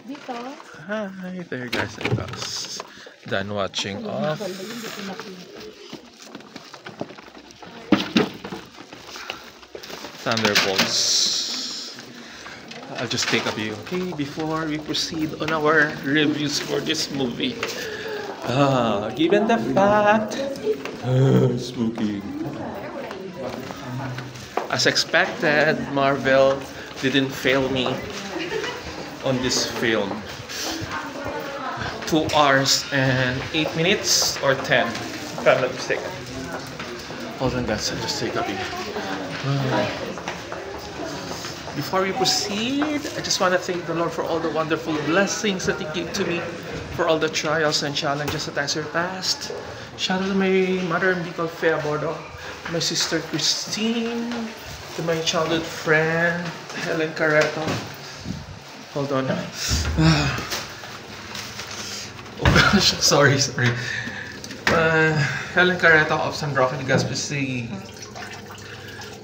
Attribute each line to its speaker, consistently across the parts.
Speaker 1: Dito.
Speaker 2: Hi there guys, I was done watching off Thunderbolts. I'll just take a view, okay, before we proceed on our reviews for this movie. Given the fact, spooky. As expected, Marvel didn't fail me on this film. 2 hours and 8 minutes or 10, if I'm not mistaken. Hold on guys, I'll just take a view. Before we proceed, I just want to thank the Lord for all the wonderful blessings that He gave to me, for all the trials and challenges that I surpassed. Shout out to my mother, Bicol Fea Bordo, my sister Christine, to my childhood friend, Helen Careto. Hold on. Oh gosh, sorry. Helen Careto of San Roque, Legazpi.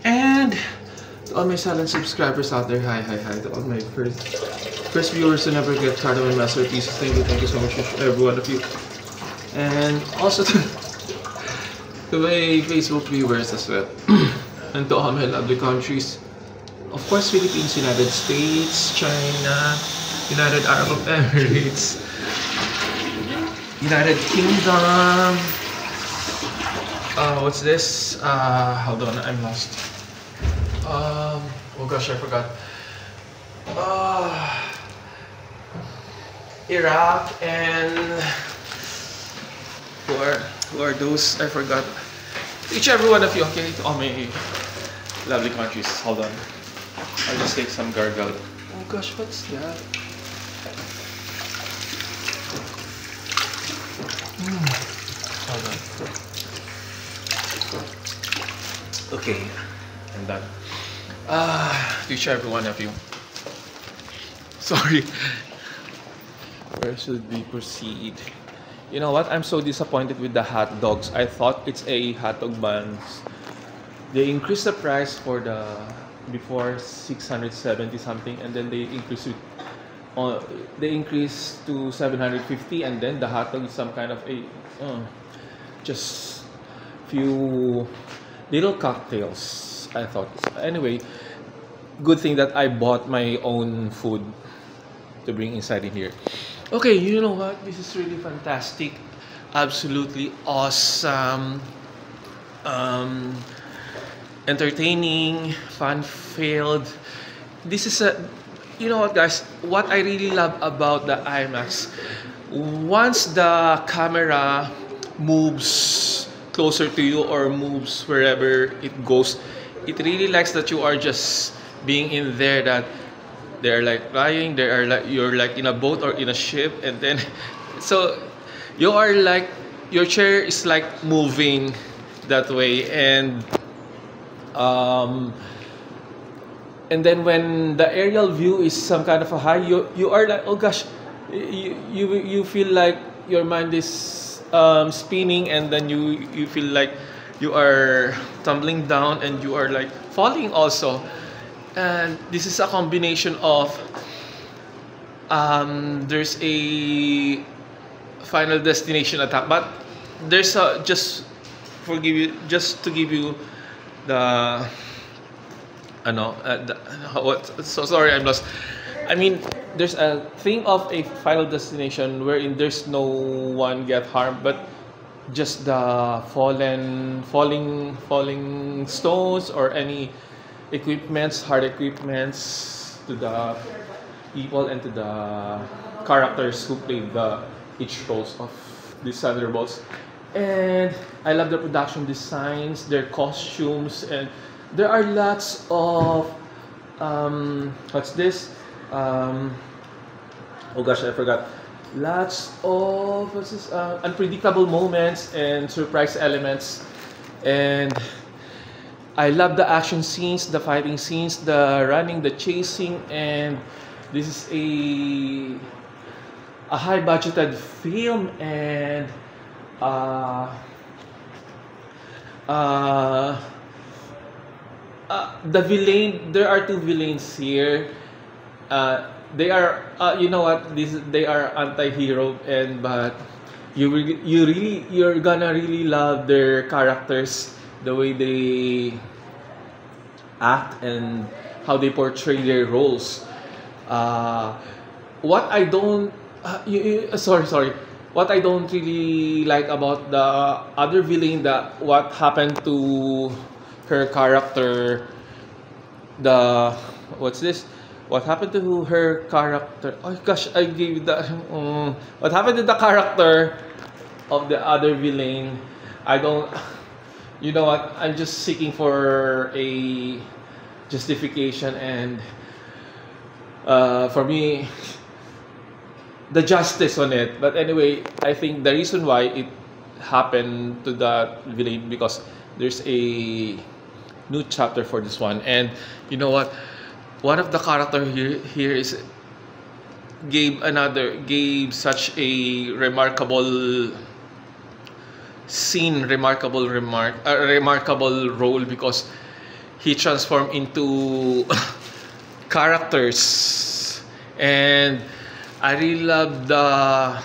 Speaker 2: And to all my silent subscribers out there, hi. To all my first viewers who never get tired of my masterpieces, thank you so much to every one of you. And also to my Facebook viewers as well. And to all my lovely countries. Of course, Philippines, United States, China, United Arab Emirates, United Kingdom. What's this? Hold on, I'm lost. Oh gosh, I forgot. Iraq and who are those? I forgot. Each every one of you, okay? To all my lovely countries. Hold on. I'll just take some gargle. Oh gosh, what's that? Hold on. Okay, I'm done. To each every one of you. Sorry. Where should we proceed? You know what? I'm so disappointed with the hot dogs. I thought it's a hot dog buns. They increased the price for the before 670 something, and then they increased it. They increased to 750, and then the hot dog is some kind of a just few little cocktails. I thought. Anyway, good thing that I bought my own food to bring inside in here. Okay, you know what? This is really fantastic. Absolutely awesome. Entertaining, fun-filled. This is a, you know what guys, what I really love about the IMAX, once the camera moves closer to you or moves wherever it goes, it really likes that you are just being in there, that they're like flying, they are like, you're like in a boat or in a ship, and then so you are like, your chair is like moving that way, and then when the aerial view is some kind of a high, you are like, oh gosh, you feel like your mind is spinning, and then you feel like you are tumbling down and you are like falling also. And this is a combination of there's a Final Destination attack, but there's a just to give you the so sorry, I'm lost. I mean, there's a thing of a Final Destination wherein there's no one get harmed, but just the falling stones or any hard equipments to the people and to the characters who played each roles of these Thunderbolts. And I love the production designs, their costumes, and there are lots of what's this? Oh gosh, I forgot. Lots of unpredictable moments and surprise elements, and I love the action scenes, the fighting scenes, the running, the chasing, and this is a high budgeted film, and the villain, there are two villains here. they are you know what, this they are anti-hero, and but you're gonna really love their characters, the way they act and how they portray their roles. uh, what I don't sorry, what I don't really like about the other villain, that what happened to her character, the what's this, what happened to her character, oh gosh, I gave that what happened to the character of the other villain. I don't, you know what, I'm just seeking for a justification, and for me, the justice on it. But anyway, I think the reason why it happened to that villain, because there's a new chapter for this one. And you know what, one of the character here is gave such a remarkable scene, remarkable role, because he transformed into characters. And I really love the,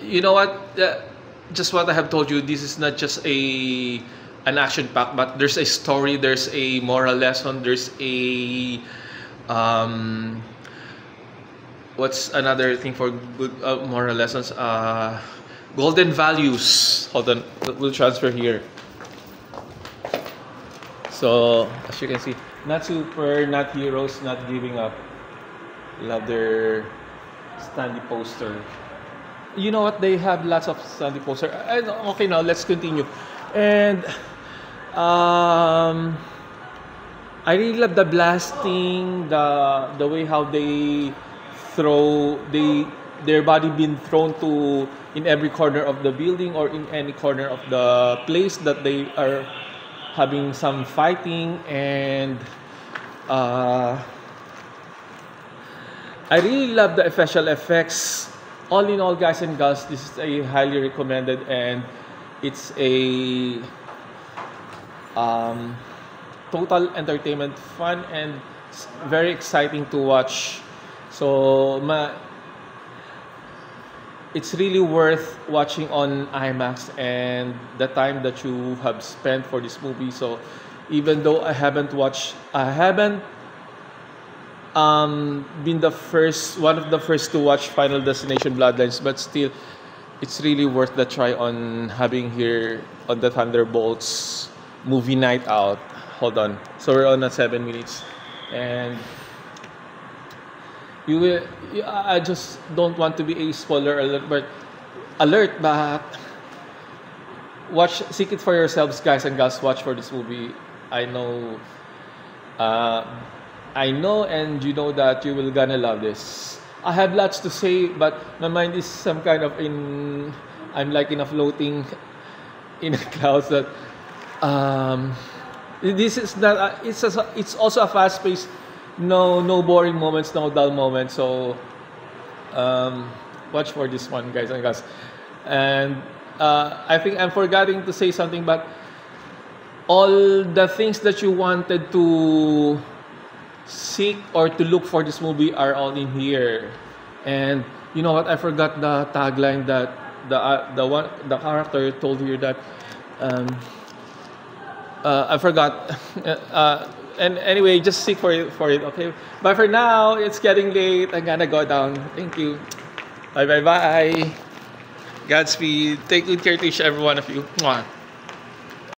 Speaker 2: you know what, just what I have told you, this is not just a an action pack, but there's a story, there's a moral lesson, there's a what's another thing for good moral lessons, golden values. Hold on, we'll transfer here. So as you can see, not super, not heroes, not giving up. Love their standy poster. You know what? They have lots of standy poster. Okay, now let's continue. And I really love the blasting, the way how they throw their body being thrown to in every corner of the building, or in any corner of the place that they are having some fighting. And I really love the special effects. All in all, guys and girls, this is a highly recommended, and it's a total entertainment, fun, and very exciting to watch. So it's really worth watching on IMAX, and the time that you have spent for this movie. So even though I haven't been one of the first to watch Final Destination Bloodlines, but still, it's really worth the try on having here on the Thunderbolts movie night out. Hold on, so we're on at 7 minutes, and I just don't want to be a spoiler alert, but seek it for yourselves, guys and gals. Watch for this movie. I know, and you know that you will gonna love this. I have lots to say, but my mind is some kind of I'm like in a floating in a clouds that this is not. It's also a fast paced. No boring moments, no dull moments. So watch for this one, guys and girls. And I think I'm forgetting to say something, but all the things that you wanted to seek or to look for this movie are all in here. And you know what? I forgot the tagline that the character told here, that I forgot. And anyway, just seek for it. Okay. But for now, it's getting late. I'm gonna go down. Thank you. Bye. Godspeed. Take good care to each every one of you. Mwah.